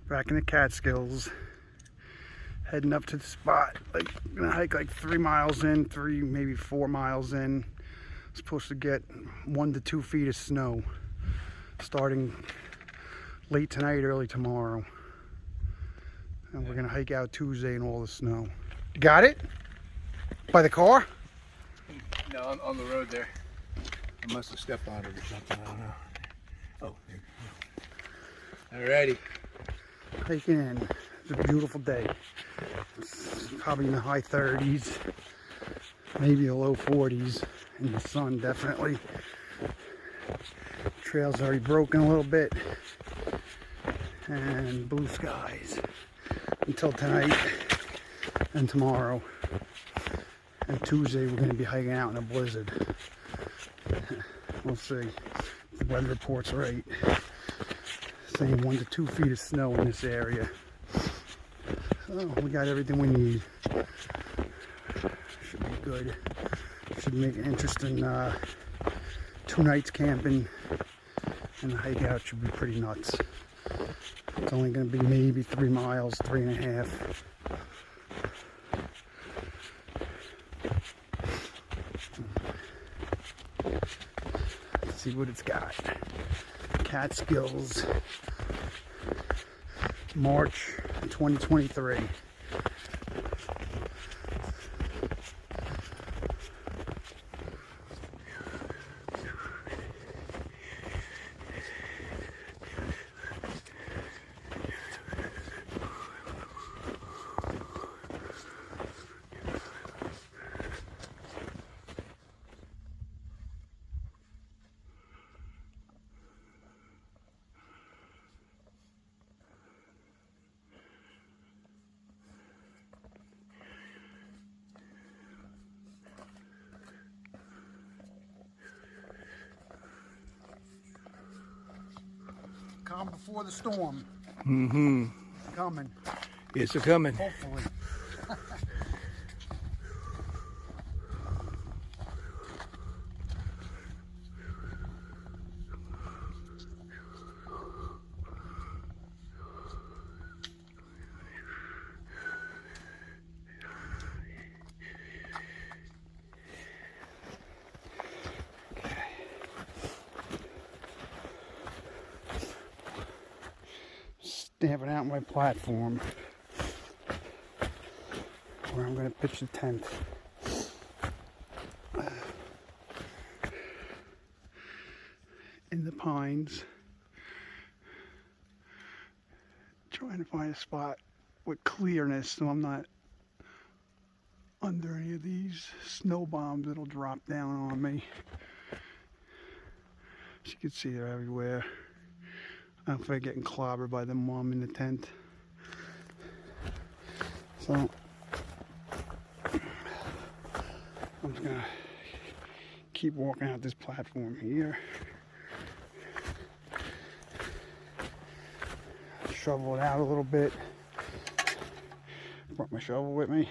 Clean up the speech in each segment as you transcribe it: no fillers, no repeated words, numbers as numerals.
Back in the Catskills, heading up to the spot. Like, gonna hike like 3 miles in, maybe 4 miles in. Supposed to get 1 to 2 feet of snow starting late tonight, early tomorrow. And we're gonna hike out Tuesday in all the snow. You got it? By the car? No, on the road there. I must have stepped on it or something, I don't know. Oh, there you go. Alrighty. Hiking in. It's a beautiful day. It's probably in the high 30s, maybe the low 40s, and the sun definitely. Trail's already broken a little bit, and blue skies until tonight and tomorrow. And Tuesday we're going to be hiking out in a blizzard. We'll see. The weather report's right. Saying 1 to 2 feet of snow in this area. So we got everything we need. Should be good. Should make an interesting 2 nights camping, and the hike out should be pretty nuts. It's only going to be maybe 3 miles, 3.5. Let's see what it's got. Catskills, March 2023. Calm before the storm. Mm-hmm. It's coming. It's a coming. Hopefully. Stamping out my platform where I'm going to pitch the tent. In the pines. Trying to find a spot with clearness so I'm not under any of these snow bombs that'll drop down on me. As you can see, they're everywhere. I don't feel like getting clobbered by them while I'm in the tent. So I'm just gonna keep walking out this platform here. Shovel it out a little bit. Brought my shovel with me.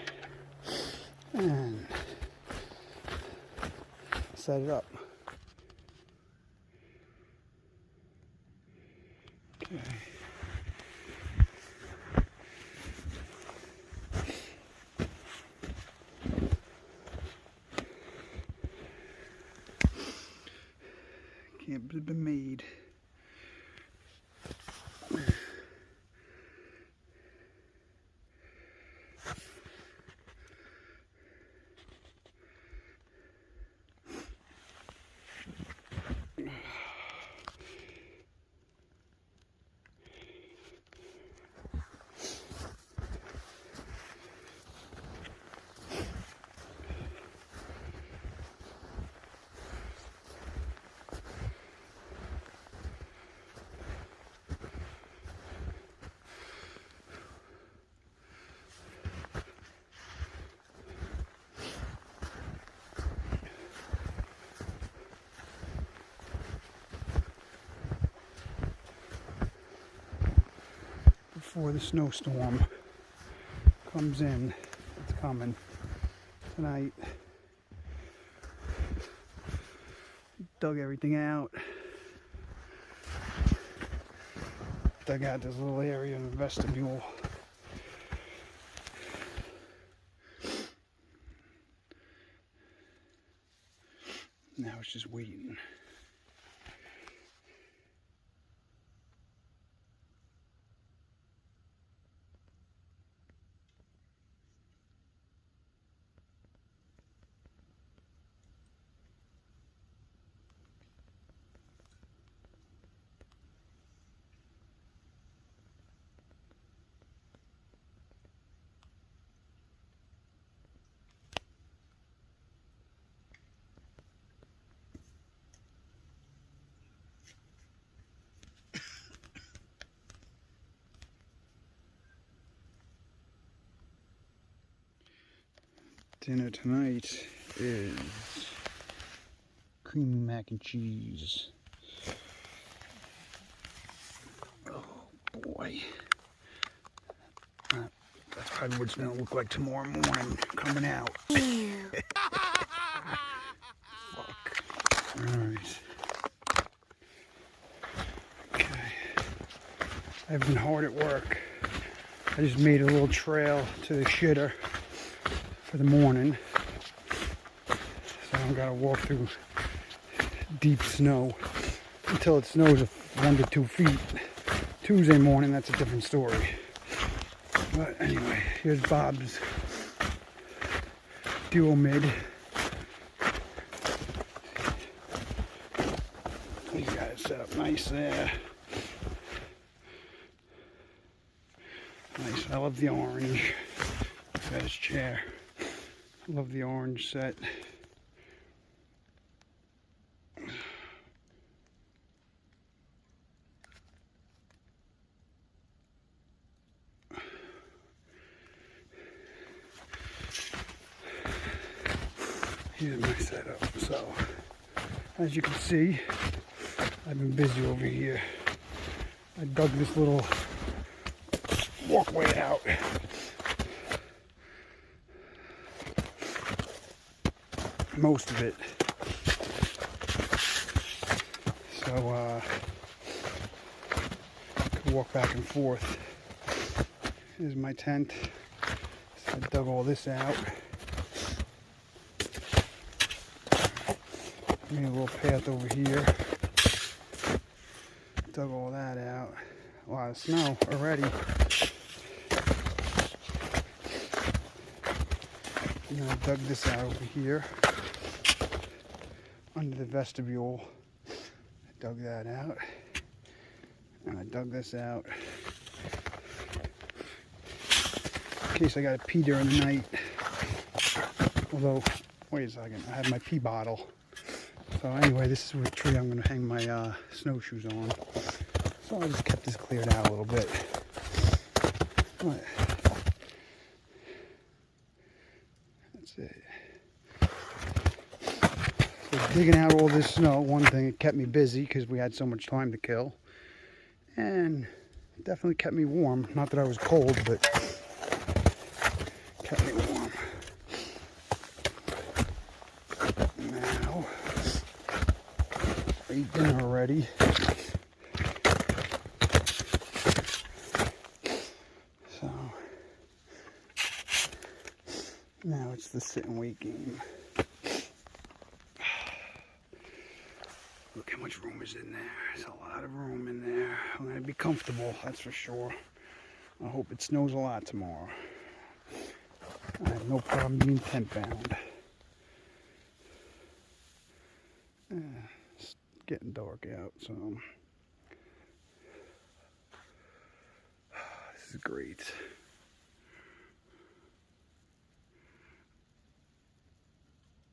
And set it up. Okay. Camp has been made. Before the snowstorm comes in. It's coming tonight. Dug everything out. dug out this little area in the vestibule. Now it's just waiting. Dinner tonight is creamy mac and cheese. Oh boy. That's probably what it's going to look like tomorrow morning coming out. Fuck. Alright. Okay. I've been hard at work. I just made a little trail to the shitter for the morning, so I don't gotta walk through deep snow until it snows 1 to 2 feet. Tuesday morning, that's a different story. But anyway, here's Bob's dual mid. He's got it set up nice there. Nice. I love the orange. Got his chair. Love the orange set. Here's my setup. So, as you can see, I've been busy over here. I dug this little walkway out. Most of it. So I could walk back and forth. Here's my tent. So I dug all this out. Made a little path over here. Dug all that out. A lot of snow already. And then I dug this out over here. Under the vestibule. I dug that out. And I dug this out. In case I gotta pee during the night. Although, wait a second, I have my pee bottle. So anyway, this is the tree I'm gonna hang my snowshoes on. So I just kept this cleared out a little bit. But that's it. So digging out all this snow, one thing, it kept me busy because we had so much time to kill. And it definitely kept me warm. Not that I was cold, but kept me warm. Now, I ate dinner already. So, now it's the sit and wait game. Look how much room is in there. There's a lot of room in there. I'm going to be comfortable, that's for sure. I hope it snows a lot tomorrow. I have no problem being tent bound. It's getting dark out, so this is great.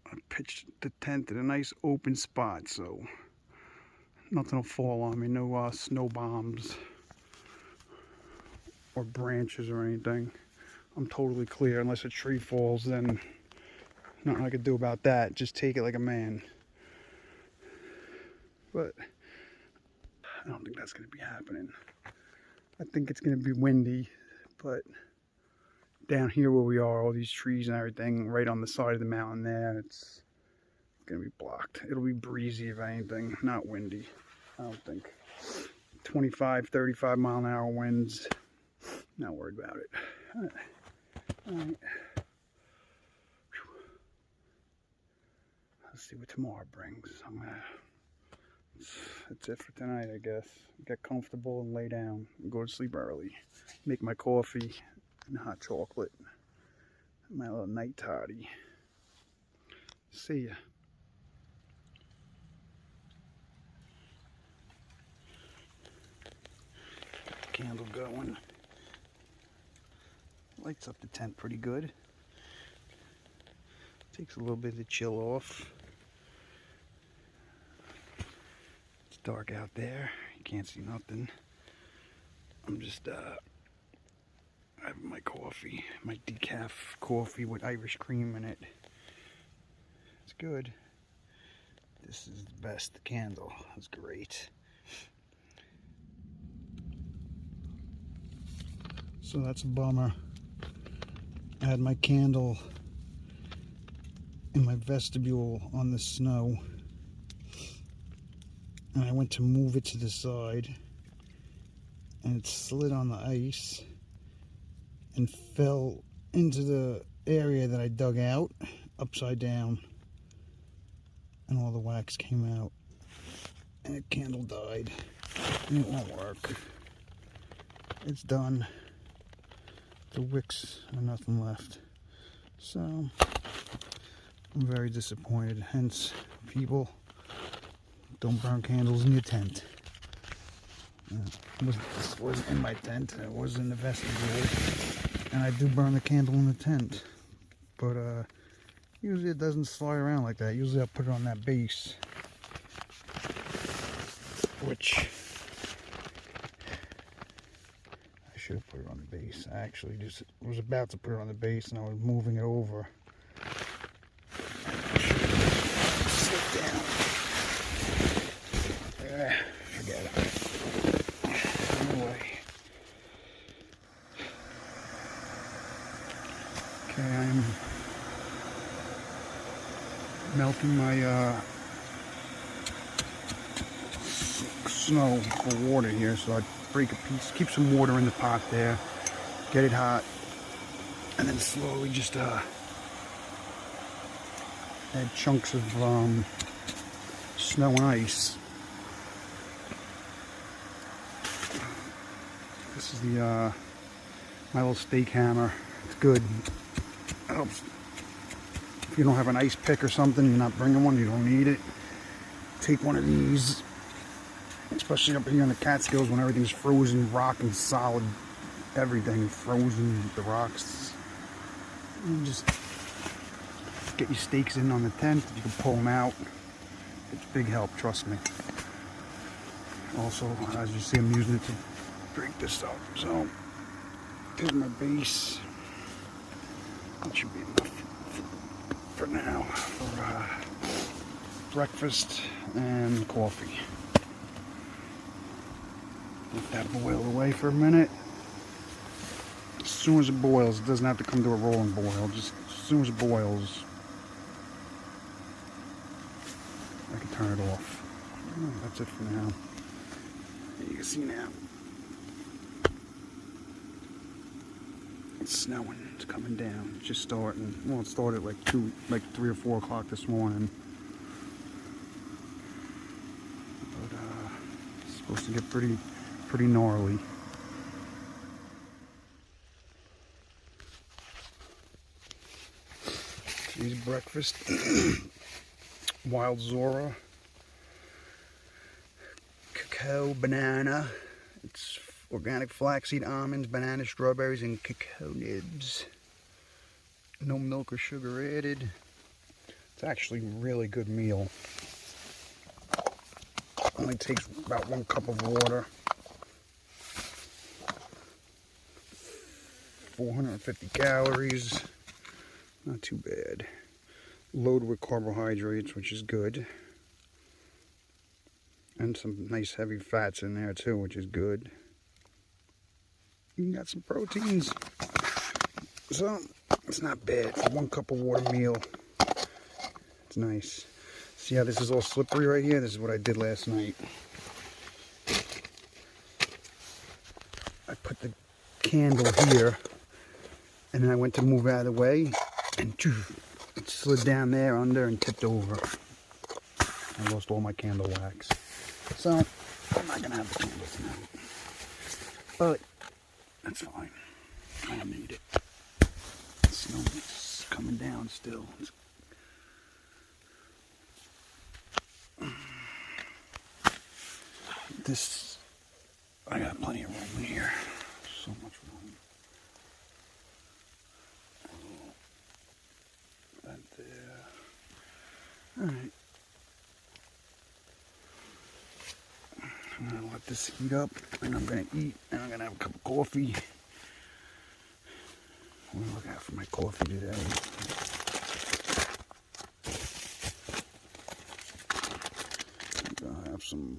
I pitched the tent in a nice open spot, so nothing will fall on me. No snow bombs or branches or anything. I'm totally clear. Unless a tree falls, then nothing I could do about that. Just take it like a man. But I don't think that's going to be happening. I think it's going to be windy, but down here where we are, all these trees and everything, right on the side of the mountain there, it's going to be blocked. It'll be breezy if anything, not windy, I don't think. 25, 35 mile an hour winds. Not worried about it. All right. Let's see what tomorrow brings. That's it for tonight, I guess. Get comfortable and lay down and go to sleep early. Make my coffee and hot chocolate. My little night toddy. See ya. Candle going. Lights up the tent pretty good. Takes a little bit of the chill off. It's dark out there. You can't see nothing. I'm just having my coffee, my decaf coffee with Irish cream in it. It's good. This is the best candle. It's great. So that's a bummer. I had my candle in my vestibule on the snow, and I went to move it to the side, and it slid on the ice and fell into the area that I dug out upside down, and all the wax came out, and the candle died, and it won't work. It's done. The wicks are nothing left. So I'm very disappointed. Hence, people, don't burn candles in your tent. This wasn't in my tent. It was in the vestibule, and I do burn the candle in the tent. But usually it doesn't slide around like that. Usually I put it on that base, which I should have put it on the base. I actually just was about to put it on the base, and I was moving it over. Sit down. Forget it. Anyway. Okay, I'm melting my snow for water here, so I break a piece, keep some water in the pot there, get it hot, and then slowly just add chunks of snow and ice. This is the my little steak hammer. It's good. It helps. If you don't have an ice pick or something, you're not bringing one, you don't need it, take one of these. Especially up here in the Catskills when everything's frozen, rock and solid, everything frozen, the rocks. And just get your stakes in on the tent. You can pull them out. It's big help, trust me. Also, as you see, I'm using it to break this up. So, here's my base. That should be enough for now for breakfast and coffee. Let that boil away for a minute. As soon as it boils, it doesn't have to come to a rolling boil. Just as soon as it boils, I can turn it off. That's it for now. You can see now. It's snowing. It's coming down. It's just starting. Well, it started like 3 or 4 o'clock this morning. But it's supposed to get pretty gnarly. Today's breakfast: wild Zora, cacao, banana. It's organic flaxseed, almonds, banana, strawberries, and cacao nibs. No milk or sugar added. It's actually a really good meal. Only takes about 1 cup of water. 450 calories, not too bad. Loaded with carbohydrates, which is good. And some nice heavy fats in there too, which is good. You got some proteins. So, it's not bad for 1 cup of water meal. It's nice. See how this is all slippery right here? This is what I did last night. put the candle here, and then I went to move out of the way, and it slid down there under and tipped over. I lost all my candle wax. So, I'm not gonna have the candle tonight. But, that's fine. I don't need it. The snow is coming down still. This, I got plenty of room in here. So much room. That there. Alright. I'm gonna let this heat up, and I'm gonna eat, and I'm gonna have a cup of coffee. What do I look at for my coffee today? I have some.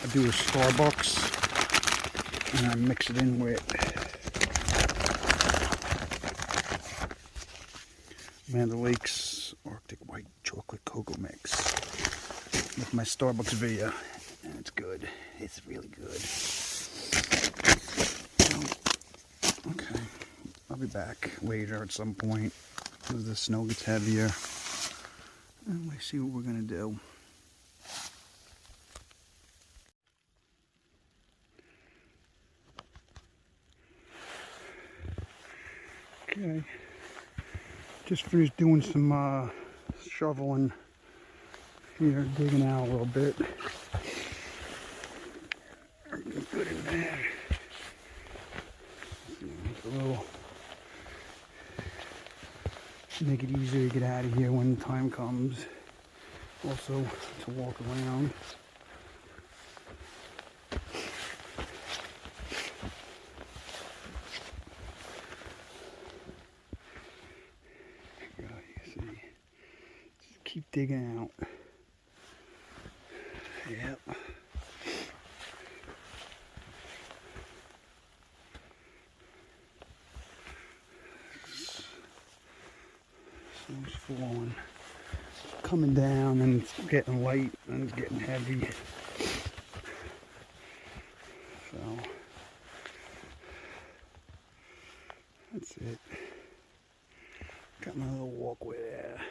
I do a Starbucks, and I mix it in with Amanda Lake's Arctic White Chocolate Cocoa Mix with my Starbucks Via, and it's good. It's really good. Okay, I'll be back later at some point as the snow gets heavier, and we see what we're gonna do. Okay, just finished doing some shoveling here, digging out a little bit. Everything's good in there. Make it easier to get out of here when the time comes. Also to walk around. Keep digging out. Yep. Snow's falling. Coming down, and it's getting light, and it's getting heavy. So that's it. Got my little walkway there.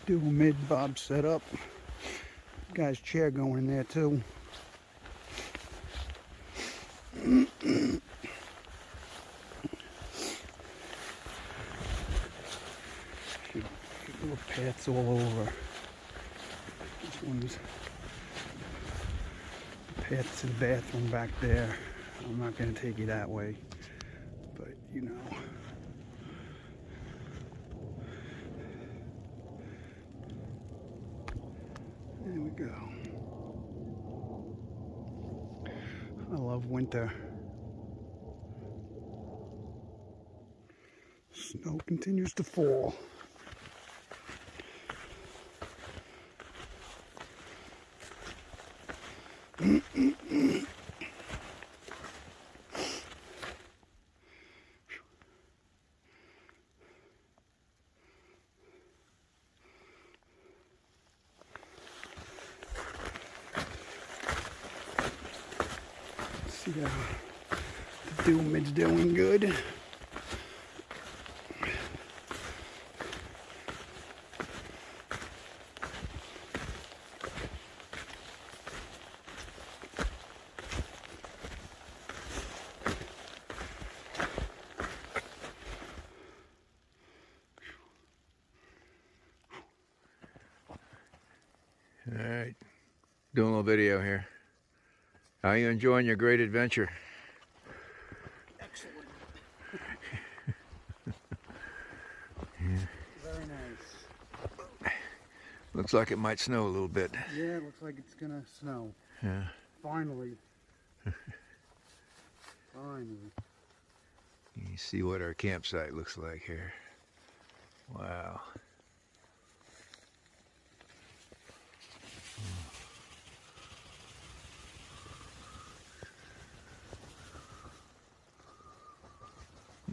Dual mid-bob setup. Guy's chair going in there too. Little paths all over. This one's the path to the bathroom back there. I'm not going to take you that way, but you know. There we go. I love winter. Snow continues to fall. See how the dual mid's doing good. All right, doing a little video here. How are you enjoying your great adventure? Excellent. Yeah. Very nice. Looks like it might snow a little bit. Yeah, it looks like it's gonna snow. Yeah. Finally. Finally. You see what our campsite looks like here. Wow.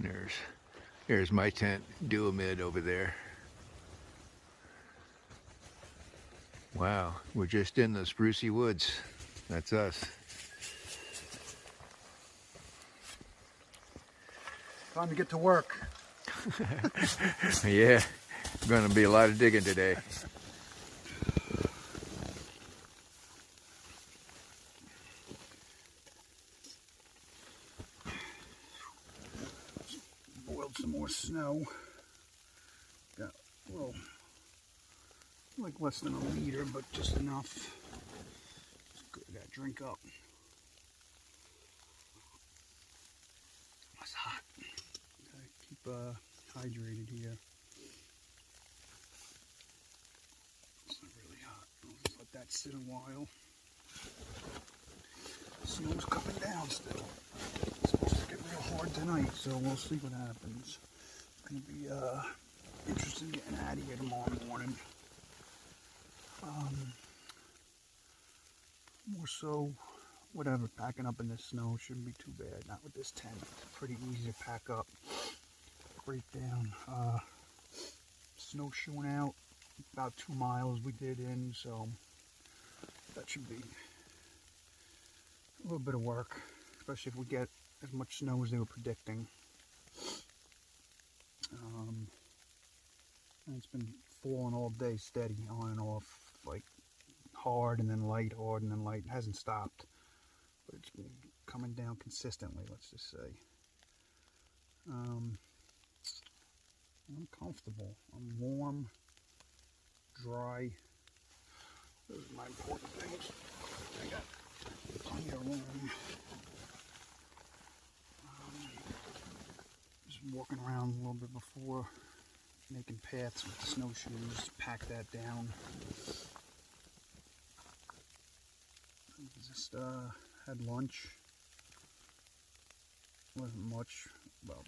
And there's my tent, Duomid over there. Wow, we're just in the sprucey woods. That's us. Time to get to work. Yeah, gonna be a lot of digging today. Boiled some more snow. Got a little, like less than a liter, but just enough. It's good, I gotta drink up. It's hot. Gotta keep hydrated here. It's not really hot. I'll just let that sit a while. Snow's coming down still. It's supposed to get real hard tonight, so we'll see what happens. It's gonna be interesting getting out of here tomorrow morning. More so, whatever, packing up in the snow shouldn't be too bad. Not with this tent. It's pretty easy to pack up, break down. Snowshoeing out about 2 miles we did in, so that should be a little bit of work, especially if we get as much snow as they were predicting. And it's been falling all day steady, on and off, like hard and then light, hard and then light. It hasn't stopped, but it's been coming down consistently, let's just say. I'm comfortable. I'm warm, dry. Those are my important things. I got plenty of room. Just walking around a little bit before, making paths with snowshoes, pack that down. Just had lunch. Wasn't much. Well,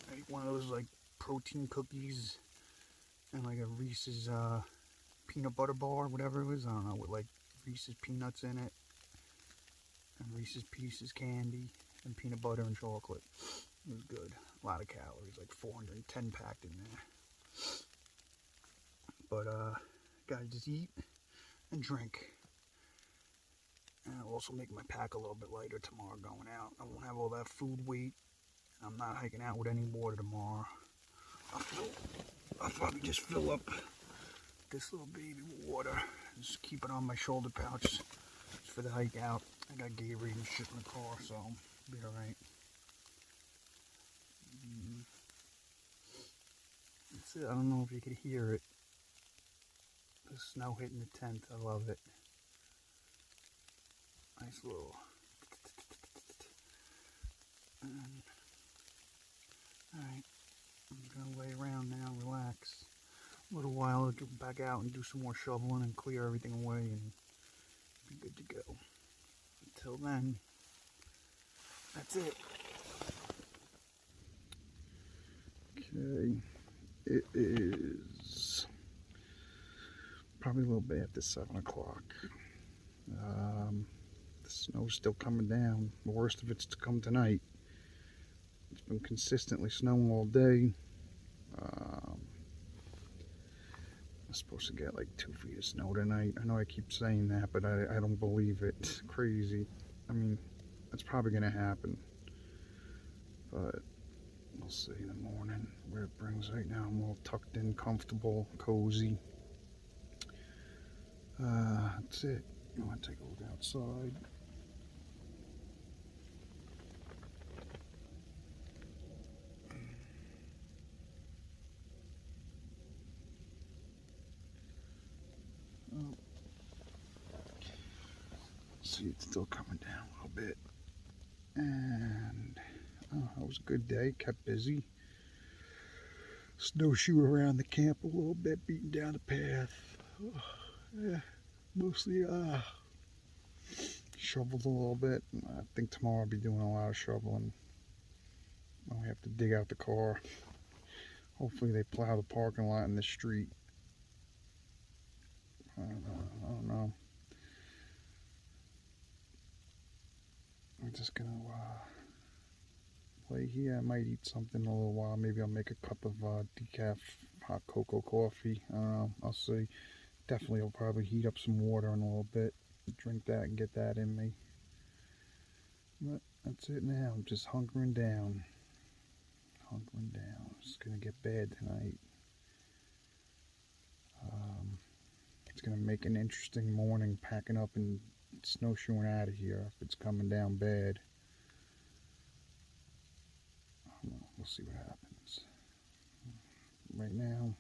I ate one of those like protein cookies and like a Reese's peanut butter bar, whatever it was. I don't know, with like Reese's peanuts in it and Reese's Pieces candy and peanut butter and chocolate. It was good. A lot of calories, like 410 packed in there. But gotta just eat and drink. And I'll also make my pack a little bit lighter tomorrow going out. I won't have all that food weight. I'm not hiking out with any water tomorrow. I'll probably just fill up this little baby with water. Just keep it on my shoulder pouch just for the hike out. I got Gatorade and shit in the car, so I'll be alright. That's it. I don't know if you could hear it. The snow hitting the tent. I love it. Nice little. Alright, I'm just gonna lay around now, relax. A little while, I'll go back out and do some more shoveling and clear everything away and be good to go. Until then, that's it. Okay, it is probably a little bit after 7 o'clock. The snow's still coming down. The worst of it's to come tonight. It's been consistently snowing all day. I'm supposed to get like 2 feet of snow tonight. I know I keep saying that, but I don't believe it. It's crazy. I mean, it's probably going to happen. But we'll see in the morning where it brings. Right now I'm all tucked in, comfortable, cozy. That's it. I want to take a look outside. See, it's still coming down a little bit. And it was a good day, kept busy. Snowshoe around the camp a little bit, beating down the path. Yeah, mostly shoveled a little bit. I think tomorrow I'll be doing a lot of shoveling. I'll have to dig out the car. Hopefully they plow the parking lot in the street. I don't know. I'm just gonna plate here. I might eat something in a little while. Maybe I'll make a cup of decaf hot cocoa coffee. I don't know. I'll see. Definitely I'll probably heat up some water in a little bit. Drink that and get that in me. But that's it now. I'm just hunkering down. Hunkering down. It's going to get bad tonight. It's going to make an interesting morning packing up and snowshoeing out of here if it's coming down bad. We'll see what happens. Right now,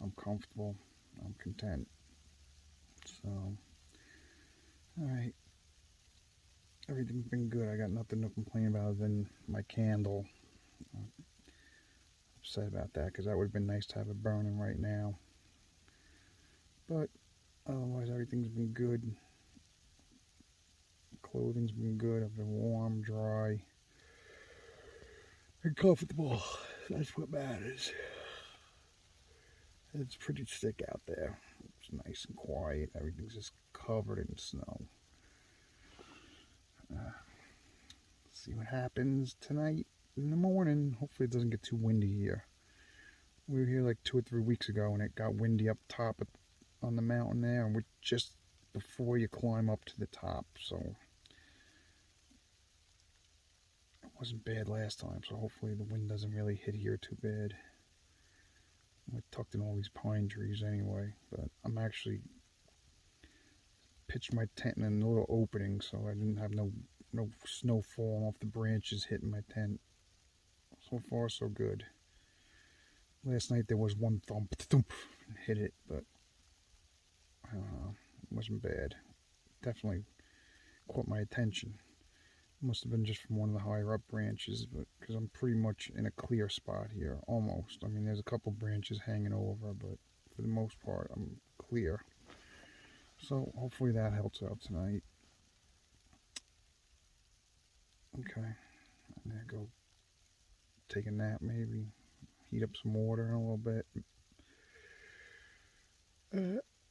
I'm comfortable. I'm content. So, alright. Everything's been good. I got nothing to complain about other than my candle. I'm upset about that because that would have been nice to have it burning right now. But otherwise, everything's been good. Clothing's been good. I've been warm, dry, and comfortable. That's what matters. It's pretty thick out there. It's nice and quiet. Everything's just covered in snow. See what happens tonight in the morning. Hopefully it doesn't get too windy here. We were here like 2 or 3 weeks ago and it got windy up top on the mountain there, and we're just before you climb up to the top, so it wasn't bad last time, so hopefully the wind doesn't really hit here too bad. We're tucked in all these pine trees anyway, but I'm actually pitched my tent in a little opening so I didn't have no snow falling off the branches hitting my tent. So far so good. Last night there was one thump and hit it, but I don't know, it wasn't bad. Definitely caught my attention. Must have been just from one of the higher up branches, but because I'm pretty much in a clear spot here, almost. I mean, there's a couple branches hanging over, but for the most part, I'm clear. So hopefully that helps out tonight. Okay, I'm gonna go take a nap, maybe heat up some water in a little bit.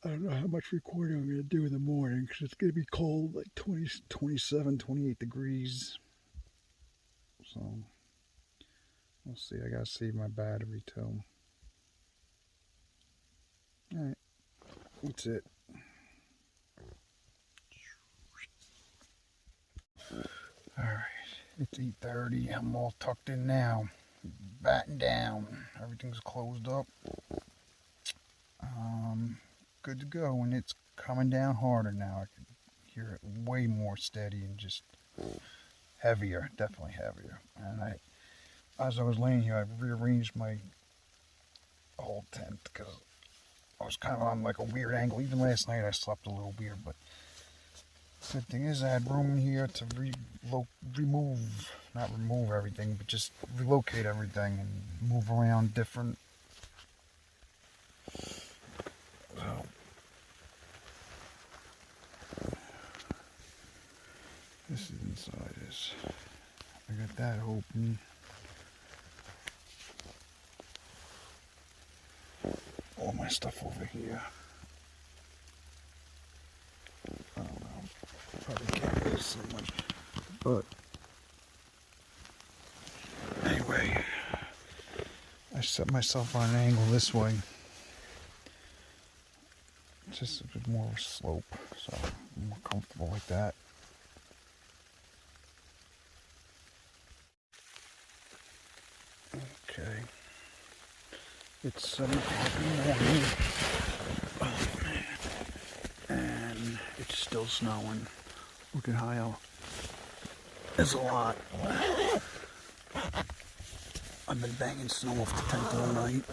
I don't know how much recording I'm going to do in the morning because it's going to be cold, like 20, 27, 28 degrees. So, we'll see. I got to save my battery too. Alright, that's it. Alright, it's 8:30. I'm all tucked in now. Batting down. Everything's closed up. Good to go, and it's coming down harder now. I can hear it way more steady and just heavier, definitely heavier. And as I was laying here, I rearranged my whole tent because I was kind of on like a weird angle. Even last night I slept a little weird, but good thing is I had room here to not remove everything, but just relocate everything and move around different. So, this is inside this. I got that open. All my stuff over here. I don't know. Probably can't really see much. But anyway, I set myself on an angle this way. Just a bit more of a slope, so I'm more comfortable like that. Okay, it's 7 o'clock in the morning. Oh man, and it's still snowing. Look at how there's a lot. I've been banging snow off the tent all night.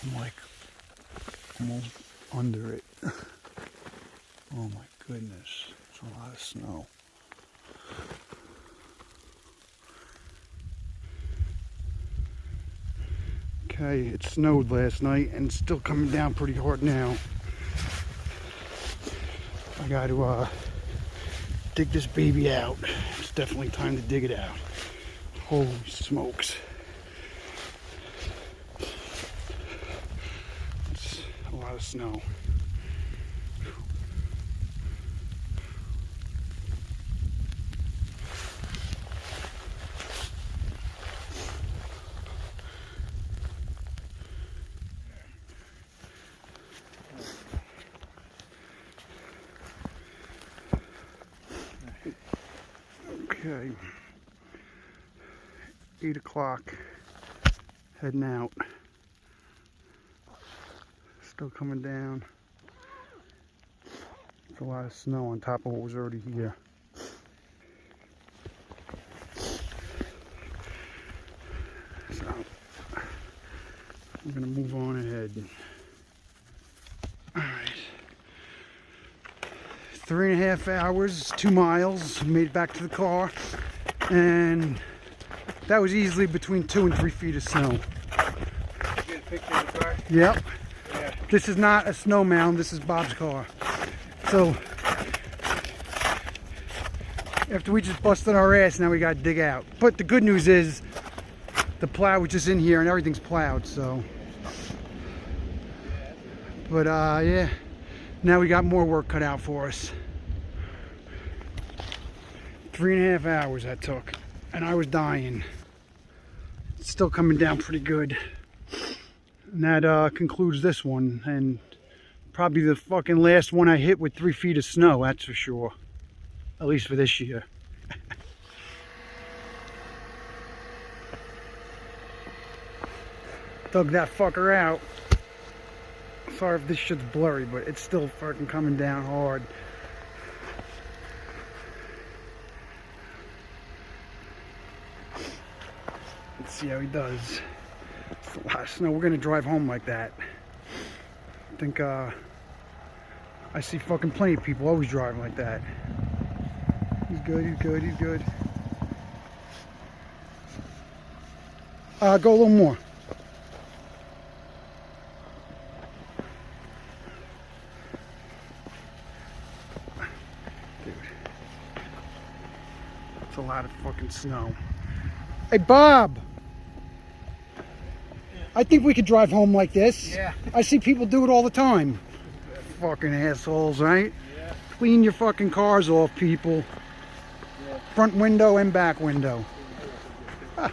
I'm like almost under it. Oh my goodness, it's a lot of snow. Okay, it snowed last night and it's still coming down pretty hard now. I got to dig this baby out. It's definitely time to dig it out. Holy smokes. It's a lot of snow. Okay. 8 o'clock. Heading out. Still coming down. There's a lot of snow on top of what was already here. So I'm gonna move on ahead. Alright. 3.5 hours, 2 miles, made it back to the car, and that was easily between 2 and 3 feet of snow. You get a picture of the car? Yep. Yeah. This is not a snow mound, this is Bob's car. So, after we just busted our ass, now we gotta dig out. But the good news is, the plow was just in here and everything's plowed, so. But yeah, now we got more work cut out for us. 3.5 hours that took, and I was dying. It's still coming down pretty good. And that concludes this one, and probably the fucking last one I hit with 3 feet of snow, that's for sure. At least for this year. Dug that fucker out. Sorry if this shit's blurry, but it's still fucking coming down hard. Let's see how he does. It's a lot of snow. We're gonna drive home like that. I think I see fucking plenty of people always driving like that. He's good, he's good, he's good. Go a little more. Dude. It's a lot of fucking snow. Hey Bob! I think we could drive home like this. Yeah. I see people do it all the time. Fucking assholes, right? Yeah. Clean your fucking cars off, people. Yeah. Front window and back window. Ah.